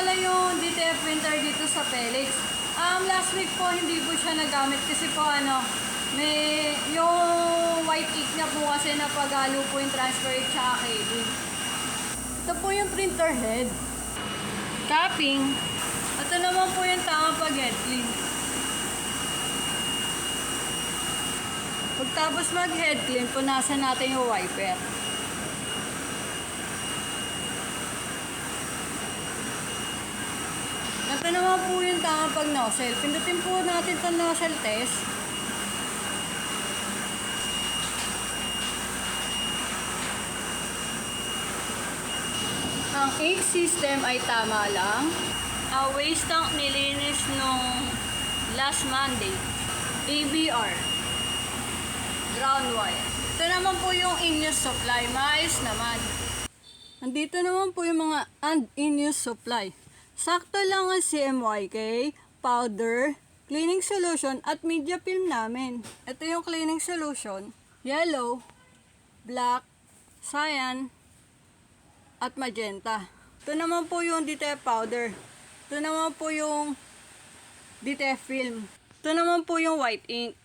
pala yung DTF printer dito sa Felix. Last week po hindi po siya nagamit kasi po may yung white ink niya po kasi napagalo po yung transfer ink tsaka cable. Ito po yung printer head. Capping. Ito naman po yung tamang pag-head clean. Pagtapos mag-head clean, punasan natin yung wiper. Ito naman po yung tamang pag-nozzle. Pindutin po natin itong nozzle test. Ang ink system ay tama lang. Waste tank nilinis nung last Monday. ABR. Ground wire. Ito naman po yung in-use supply. Maayos naman. Nandito naman po yung mga in-use supply. Sakto lang ang CMYK, powder, cleaning solution at media film namin. Ito yung cleaning solution. Yellow, black, cyan, at magenta. Ito naman po yung DTF powder. Ito naman po yung DTF film. Ito naman po yung white ink.